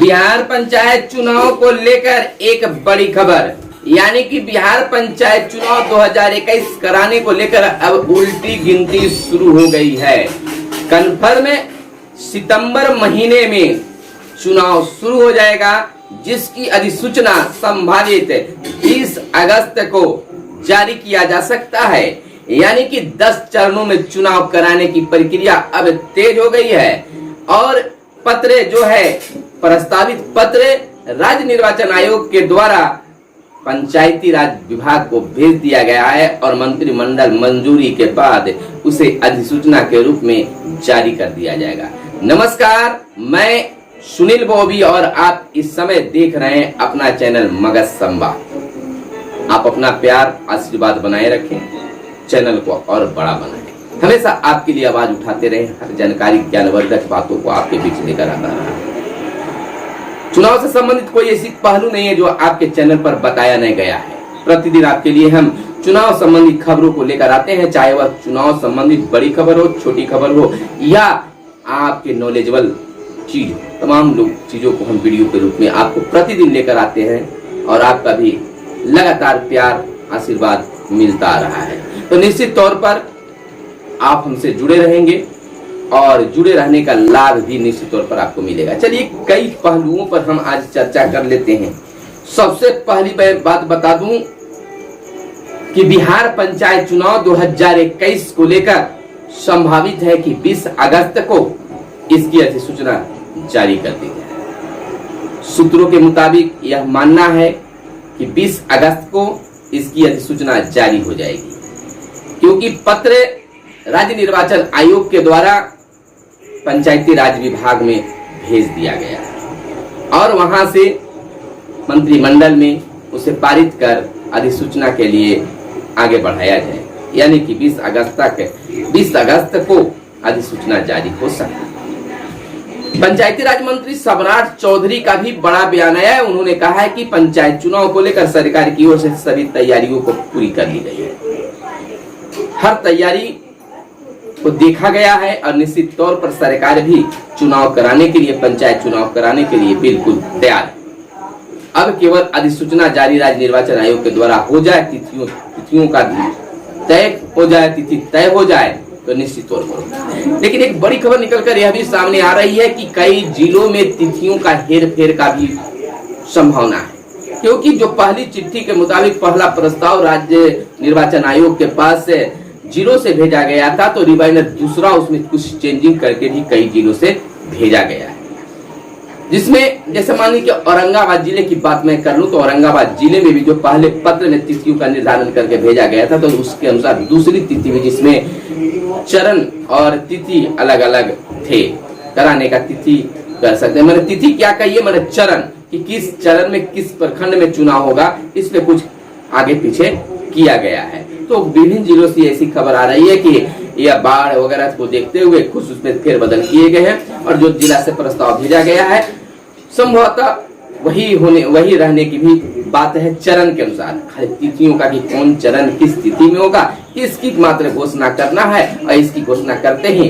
बिहार पंचायत चुनाव को लेकर एक बड़ी खबर, यानी कि बिहार पंचायत चुनाव 2021 कराने को लेकर अब उल्टी गिनती शुरू हो गई है। कन्फर्म सितंबर महीने में चुनाव शुरू हो जाएगा, जिसकी अधिसूचना संभावित 20 अगस्त को जारी किया जा सकता है। यानी कि 10 चरणों में चुनाव कराने की प्रक्रिया अब तेज हो गई है और पत्र जो है प्रस्तावित पत्र राज्य निर्वाचन आयोग के द्वारा पंचायती राज विभाग को भेज दिया गया है और मंत्रिमंडल मंजूरी के बाद उसे अधिसूचना के रूप में जारी कर दिया जाएगा। नमस्कार, मैं सुनील बॉबी और आप इस समय देख रहे हैं अपना चैनल मगध संवाद। आप अपना प्यार आशीर्वाद बनाए रखें, चैनल को और बड़ा बनाएं। हमेशा आपके लिए आवाज उठाते रहे, हर जानकारी ज्ञानवर्धक बातों को आपके बीच लेकर आता रहा। चुनाव से संबंधित कोई ऐसी पहलू नहीं है जो आपके चैनल पर बताया नहीं गया है। प्रतिदिन आपके लिए हम चुनाव संबंधी खबरों को लेकर आते हैं, चाहे वह चुनाव संबंधित बड़ी खबर हो, छोटी खबर हो या आपके नॉलेजेबल चीज, तमाम चीजों को हम वीडियो के रूप में आपको प्रतिदिन लेकर आते हैं और आपका भी लगातार प्यार आशीर्वाद मिलता आ रहा है। तो निश्चित तौर पर आप हमसे जुड़े रहेंगे और जुड़े रहने का लाभ भी निश्चित तौर पर आपको मिलेगा। चलिए कई पहलुओं पर हम आज चर्चा कर लेते हैं। सबसे पहली बात बता दूं कि बिहार पंचायत चुनाव 2021 को लेकर संभावित है कि 20 अगस्त को इसकी अधिसूचना जारी कर दी जाए। सूत्रों के मुताबिक यह मानना है कि 20 अगस्त को इसकी अधिसूचना जारी हो जाएगी, क्योंकि पत्र राज्य निर्वाचन आयोग के द्वारा पंचायती राज विभाग में भेज दिया गया है और वहां से मंत्रिमंडल में उसे पारित कर अधिसूचना के लिए आगे बढ़ाया जाए। यानी कि 20 अगस्त को अधिसूचना जारी हो सकती है। पंचायती राज मंत्री सम्राट चौधरी का भी बड़ा बयान आया है। उन्होंने कहा है कि पंचायत चुनाव को लेकर सरकार की ओर से सभी तैयारियों को पूरी कर ली गई है। हर तैयारी को देखा गया है और निश्चित तौर पर सरकार भी चुनाव कराने के लिए, पंचायत चुनाव कराने के लिए बिल्कुल तैयार है। अब केवल अधिसूचना जारी राज्य निर्वाचन आयोग के द्वारा हो जाए, तिथियों का तय हो जाए, तिथि तय हो जाए तो निश्चित तौर पर। लेकिन एक बड़ी खबर निकलकर यह भी सामने आ रही है कि कई जिलों में तिथियों का हेरफेर का भी संभावना है, क्योंकि जो पहली चिट्ठी के मुताबिक पहला प्रस्ताव राज्य निर्वाचन आयोग के पास से जिलों से भेजा गया था, तो रिवाइंडर दूसरा उसमें कुछ चेंजिंग करके भी कई जिलों से भेजा गया है। जिसमें जैसे मान लीजिए औरंगाबाद जिले की बात मैं कर लूं तो औरंगाबाद जिले में भी जो पहले पत्र में तिथियों का निर्धारण करके भेजा गया था, तो उसके अनुसार दूसरी तिथि में जिसमें चरण और तिथि अलग अलग थे, कराने का तिथि कर सकते हैं। मैंने तिथि क्या कही, मैंने चरण, कि किस चरण में किस प्रखंड में चुनाव होगा, इसमें कुछ आगे पीछे किया गया है। तो विभिन्न जिलों से ऐसी खबर आ रही है कि यह बाढ़ वगैरह को देखते हुए कुछ उसमें फेरबदल किए गए हैं और जो जिला से प्रस्ताव भेजा गया है संभवतः वही रहने की भी बात है चरण के अनुसार। खाली तिथियों का कि कौन चरण किस तिथि में होगा, इसकी मात्र घोषणा करना है और इसकी घोषणा करते ही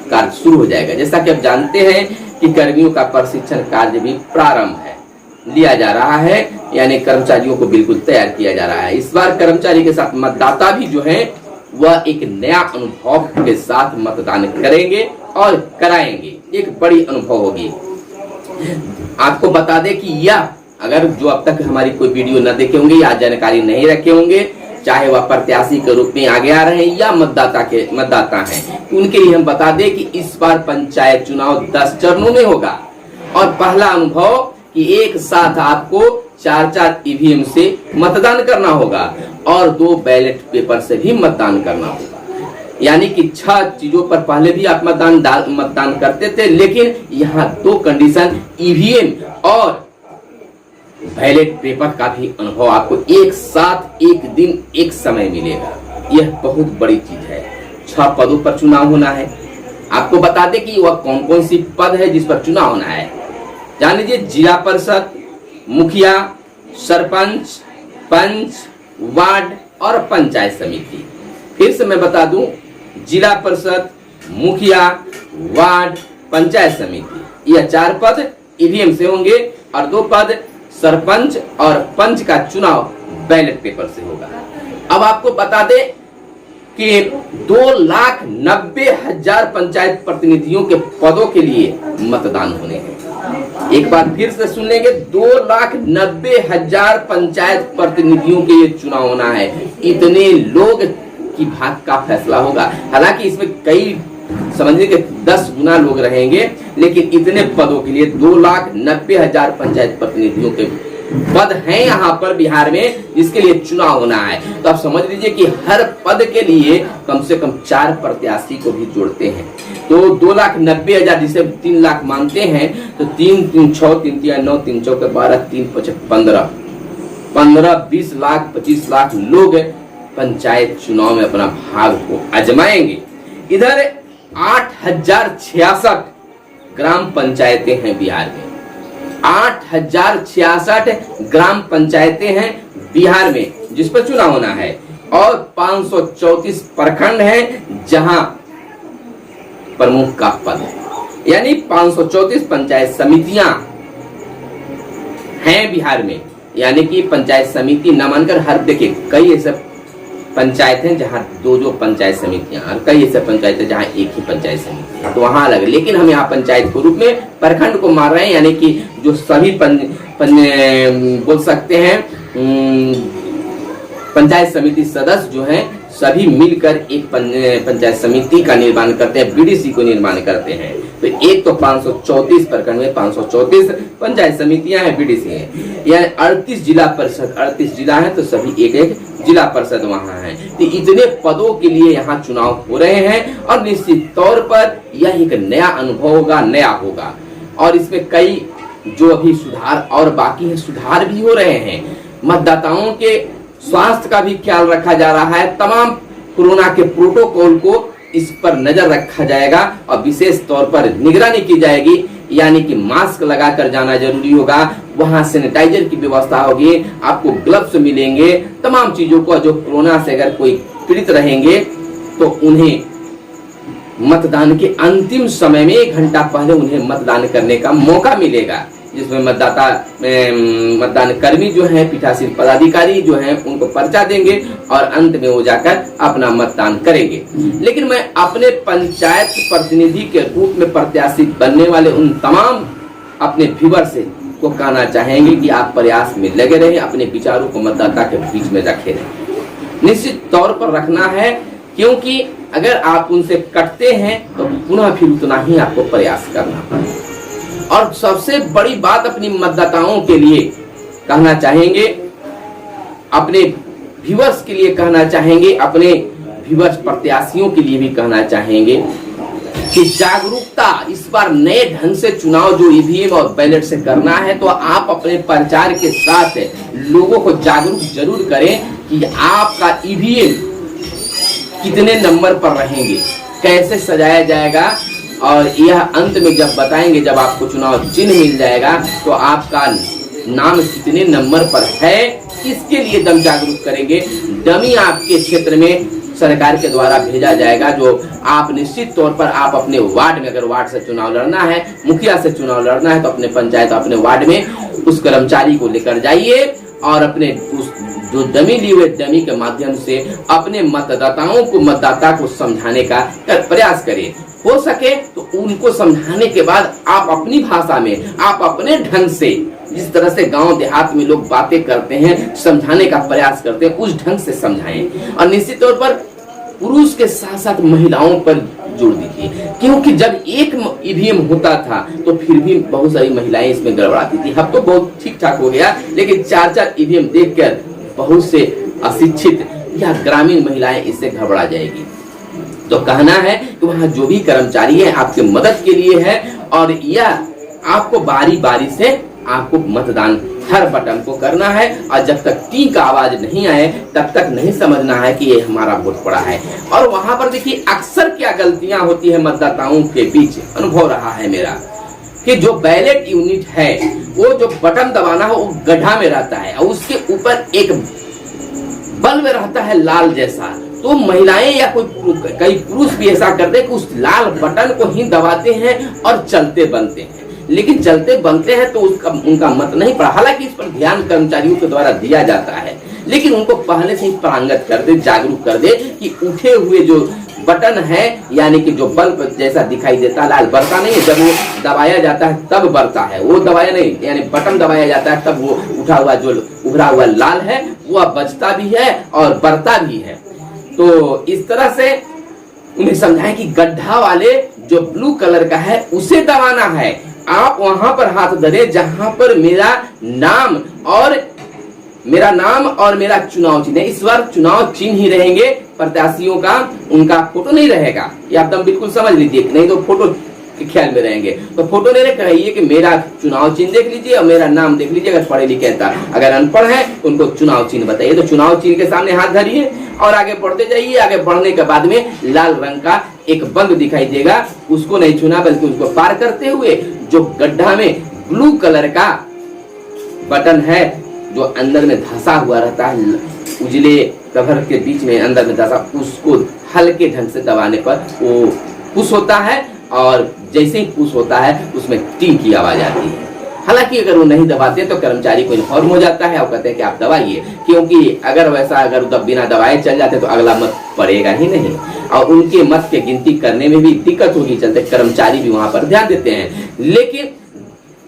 कार्य शुरू हो जाएगा। जैसा कि आप जानते हैं कि कर्मियों का प्रशिक्षण कार्य भी प्रारंभ है, लिया जा रहा है, यानी कर्मचारियों को बिल्कुल तैयार किया जा रहा है। इस बार कर्मचारी के साथ मतदाता भी जो है वह एक नया अनुभव के साथ मतदान करेंगे और कराएंगे। एक बड़ी अनुभव होगी। आपको बता दें कि यह अगर जो अब तक हमारी कोई वीडियो न देखे होंगे या जानकारी नहीं रखे होंगे, चाहे वह प्रत्याशी के रूप में आगे आ रहे हैं या मतदाता हैं, उनके लिए हम बता दें कि इस बार पंचायत चुनाव 10 चरणों में होगा और पहला अनुभव कि एक साथ आपको 4 ईवीएम से मतदान करना होगा और 2 बैलेट पेपर से भी मतदान करना होगा। यानी कि 6 चीजों पर पहले भी आप मतदान करते थे, लेकिन यहाँ 2 कंडीशन, ईवीएम और बैलेट पेपर का भी अनुभव आपको एक साथ एक दिन एक समय मिलेगा। यह बहुत बड़ी चीज है। 6 पदों पर चुनाव होना है। आपको बता दें कि वह कौन कौन सी पद है जिस पर चुनाव होना है। जान लीजिए, जिला परिषद, मुखिया, सरपंच, पंच, वार्ड और पंचायत समिति। फिर से मैं बता दूं, जिला परिषद, मुखिया, वार्ड, पंचायत समिति, यह 4 पद ईवीएम से होंगे और 2 पद सरपंच और पंच का चुनाव बैलेट पेपर से होगा। अब आपको बता दे कि 2,90,000 पंचायत प्रतिनिधियों के पदों के लिए मतदान होने हैं। एक बार फिर से सुन लेंगे, 2,90,000 पंचायत प्रतिनिधियों के ये चुनाव होना है। इतने लोग की भाग का फैसला होगा। हालांकि इसमें कई समझिए कि 10 गुना लोग रहेंगे, लेकिन इतने पदों के लिए 2,90,000 पंचायत प्रतिनिधियों के पद हैं यहाँ पर बिहार में, जिसके लिए चुनाव होना है। तो आप समझ लीजिए कि हर पद के लिए कम से कम 4 प्रत्याशी को भी जोड़ते हैं। तो 2,90,000 जिसे 3 लाख मानते हैं, तो 3 3 6 3 3 9 3 4 12 3 5 15 20 लाख 25 लाख लोग पंचायत चुनाव में अपना भाग को आजमाएंगे। इधर 8,066 ग्राम पंचायतें हैं बिहार में। 8,066 ग्राम पंचायतें हैं बिहार में जिस पर चुनाव होना है, और 534 प्रखंड हैं जहां प्रमुख का पद है। यानी 534 पंचायत समितियां हैं बिहार में। यानी कि पंचायत समिति न मानकर हर देखिए कई ऐसे पंचायत हैं जहां 2 पंचायत समितियां, और कई ऐसे पंचायत है जहां एक ही पंचायत समिति है, तो वहां अलग। लेकिन हम यहाँ पंचायत के रूप में प्रखंड को मार रहे हैं, यानी कि जो सभी बोल सकते हैं पंचायत समिति सदस्य जो हैं सभी मिलकर एक पंचायत समिति का निर्माण करते हैं, बीडीसी को निर्माण करते हैं। तो एक तो 534 प्रखंड में 534 पंचायत समितियां हैं, बीडीसी हैं। यानी 38 जिला परिषद, 38 जिला हैं तो सभी एक एक जिला परिषद वहां है। तो इतने पदों के लिए यहाँ चुनाव हो रहे हैं, और निश्चित तौर पर यह एक नया अनुभव होगा, नया होगा। और इसमें कई जो अभी सुधार और बाकी है, सुधार भी हो रहे हैं। मतदाताओं के स्वास्थ्य का भी ख्याल रखा जा रहा है। तमाम कोरोना के प्रोटोकॉल को इस पर नजर रखा जाएगा और विशेष तौर पर निगरानी की जाएगी। यानी कि मास्क लगाकर जाना जरूरी होगा, वहां सैनिटाइजर की व्यवस्था होगी, आपको ग्लव्स मिलेंगे, तमाम चीजों को। जो कोरोना से अगर कोई पीड़ित रहेंगे तो उन्हें मतदान के अंतिम समय में 1 घंटा पहले उन्हें मतदान करने का मौका मिलेगा, जिसमें मतदान कर्मी जो हैं, पीठासीन पदाधिकारी जो हैं, उनको पर्चा देंगे और अंत में वो जाकर अपना मतदान करेंगे। लेकिन मैं अपने पंचायत प्रतिनिधि के रूप में प्रत्याशी बनने वाले उन तमाम अपने व्यूअर से को कहना चाहेंगे कि आप प्रयास में लगे रहें, अपने विचारों को मतदाता के बीच में रखे रहें। निश्चित तौर पर रखना है, क्योंकि अगर आप उनसे कटते हैं तो पुनः फिर उतना ही आपको प्रयास करना पड़ेगा। और सबसे बड़ी बात अपनी मतदाताओं के लिए कहना चाहेंगे, अपने व्यूअर्स के लिए कहना चाहेंगे, अपने व्यूअर्स प्रत्याशियों के लिए भी कहना चाहेंगे कि जागरूकता इस बार नए ढंग से चुनाव जो ईवीएम और बैलेट से करना है, तो आप अपने प्रचार के साथ लोगों को जागरूक जरूर करें कि आपका ईवीएम कितने नंबर पर रहेंगे, कैसे सजाया जाएगा, और यह अंत में जब बताएंगे, जब आपको चुनाव चिन्ह मिल जाएगा, तो आपका नाम कितने नंबर पर है, इसके लिए दम जागरूक करेंगे। डमी आपके क्षेत्र में सरकार के द्वारा भेजा जाएगा, जो आप निश्चित तौर पर आप अपने वार्ड में, अगर वार्ड से चुनाव लड़ना है, मुखिया से चुनाव लड़ना है, तो अपने पंचायत, अपने वार्ड में उस कर्मचारी को लेकर जाइए और अपने उस जो डमी ली हुए डमी के माध्यम से अपने मतदाता को समझाने का प्रयास करें। हो सके तो उनको समझाने के बाद आप अपनी भाषा में, आप अपने ढंग से, जिस तरह से गांव देहात में लोग बातें करते हैं, समझाने का प्रयास करते हैं, उस ढंग से समझाएं। और निश्चित तौर पर पुरुष के साथ साथ महिलाओं पर जोर दीजिए, क्योंकि जब एक ईवीएम होता था तो फिर भी बहुत सारी महिलाएं इसमें गड़बड़ाती थी। अब तो बहुत ठीक ठाक हो गया, लेकिन 4-4 ईवीएम देखकर बहुत से अशिक्षित या ग्रामीण महिलाएं इससे घबरा जाएगी। तो कहना है कि वहां जो भी कर्मचारी है आपके मदद के लिए है, और यह आपको बारी बारी से आपको मतदान हर बटन को करना है, और जब तक टी का आवाज नहीं आए तब तक नहीं समझना है कि ये हमारा वोट पड़ा है। और वहां पर देखिए अक्सर क्या गलतियां होती है मतदाताओं के बीच, अनुभव रहा है मेरा, कि जो बैलेट यूनिट है वो जो बटन दबाना हो वो गड्ढा में रहता है, और उसके ऊपर एक बल्ब रहता है लाल जैसा। तो महिलाएं या कई पुरुष भी ऐसा करते हैं कि उस लाल बटन को ही दबाते हैं और चलते बनते हैं। लेकिन चलते बनते हैं तो उनका मत नहीं पड़ा। हालांकि इस पर ध्यान कर्मचारियों के द्वारा दिया जाता है, लेकिन उनको पहले से ही पारंगत कर दे, जागरूक कर दे कि उठे हुए जो बटन है, यानी कि जो बल्ब जैसा दिखाई देता है, लाल बरता नहीं है, जब वो दबाया जाता है तब बरता है, वो दबाया नहीं, यानी बटन दबाया जाता है तब वो उठा हुआ जो उभरा हुआ लाल है वो बजता भी है और बरता भी है। तो इस तरह से उन्हें समझाएं कि गड्ढा वाले जो ब्लू कलर का है उसे दबाना है। आप वहां पर हाथ धरे जहां पर मेरा नाम और मेरा चुनाव चिन्ह है। इस बार चुनाव चिन्ह ही रहेंगे प्रत्याशियों का, उनका फोटो नहीं रहेगा। ये आप बिल्कुल समझ लीजिए, नहीं तो फोटो के ख्याल में रहेंगे। तो फोटो नहीं कहिए कि मेरा चुनाव चिन्ह देख लीजिए और मेरा नाम देख लीजिए। अगर पढ़े लिखे था, अगर अनपढ़ है उनको चुनाव चिन्ह बताइए। तो चुनाव चिन्ह के सामने हाथ धरिए और आगे बढ़ते जाइए। आगे बढ़ने के बाद में लाल रंग का एक बल्ब दिखाई देगा, उसको नहीं छूना बल्कि उसको पार करते हुए जो गड्ढा में ब्लू कलर का बटन है जो अंदर में धंसा हुआ रहता है, उजले कवर के बीच में अंदर में धंसा, उसको हल्के ढंग से दबाने पर वो पुश होता है और जैसे ही पुश होता है उसमें टी की आवाज आती है। हालांकि अगर वो नहीं दबाते तो कर्मचारी को इन्फॉर्म हो जाता है और कहते हैं कि आप दबाइए, क्योंकि अगर बिना दबाए चल जाते तो अगला मत पड़ेगा ही नहीं और उनके मत के गिनती करने में भी दिक्कत होगी। चलते कर्मचारी भी वहां पर ध्यान देते हैं, लेकिन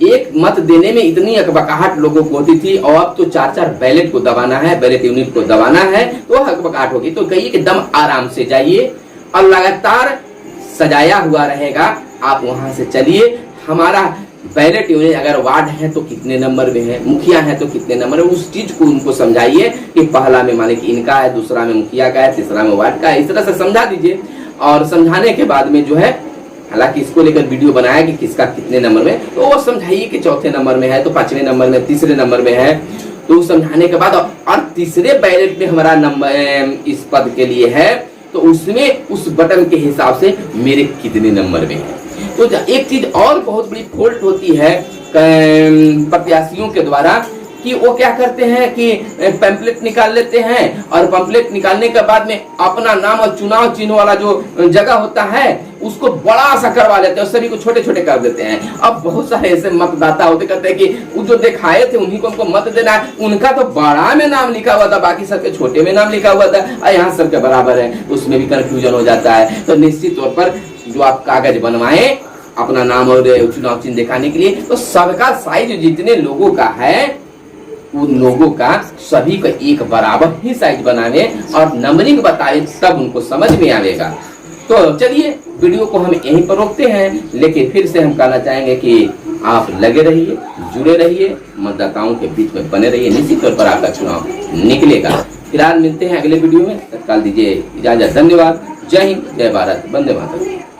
एक मत देने में इतनी अकबकाहट लोगों को होती थी और अब तो 4-4 बैलेट को दबाना है, बैलेट यूनिट को दबाना है तो अकबकाहट होगी। तो कहिए कि दम आराम से जाइए और लगातार सजाया हुआ रहेगा, आप वहां से चलिए। हमारा बैलेट यूनिट अगर वार्ड है तो कितने नंबर में है, मुखिया है तो कितने नंबर है, उस चीज को उनको समझाइए कि पहला में माने कि इनका है, दूसरा में मुखिया का है, तीसरा में वार्ड का है। इस तरह से समझा दीजिए और समझाने के बाद में जो है, हालांकि इसको लेकर वीडियो बनाया कि किसका कितने नंबर में, तो वो समझाइए कि चौथे नंबर में है तो 5वें नंबर में, तीसरे नंबर में है। तो समझाने के बाद और तीसरे बैलेट में हमारा नंबर इस पद के लिए है तो उसमें उस बटन के हिसाब से मेरे कितने नंबर में है। तो एक चीज और बहुत बड़ी फॉल्ट होती है प्रत्याशियों के द्वारा कि वो क्या करते हैं कि पैम्पलेट निकाल लेते हैं और पैम्पलेट निकालने के बाद में अपना नाम और चुनाव चिन्ह वाला जो जगह होता है उसको बड़ा सा करवा लेते हैं और सभी को छोटे छोटे कर देते हैं। अब बहुत सारे ऐसे मतदाता होते कहते हैं कि वो जो दिखाए थे उन्हीं को हमको मत देना है, उनका तो बड़ा में नाम लिखा हुआ था, बाकी सबके छोटे में नाम लिखा हुआ था और यहाँ सबके बराबर है, उसमें भी कंफ्यूजन हो जाता है। तो निश्चित तौर पर जो आप कागज बनवाए अपना नाम और चुनाव चिन्ह दिखाने के लिए, तो सबका साइज जितने लोगों का है उन लोगों का सभी का एक बराबर ही साइज बनाने और नंबरिंग बताए, तब उनको समझ में आएगा। तो चलिए वीडियो को हम यहीं पर रोकते हैं, लेकिन फिर से हम कहना चाहेंगे कि आप लगे रहिए, जुड़े रहिए, मतदाताओं के बीच में बने रहिए, निश्चित तौर पर आपका चुनाव निकलेगा। फिलहाल मिलते हैं अगले वीडियो में, तत्काल दीजिए इजाजत। धन्यवाद। जय हिंद, जय भारत, वंदे मातरम।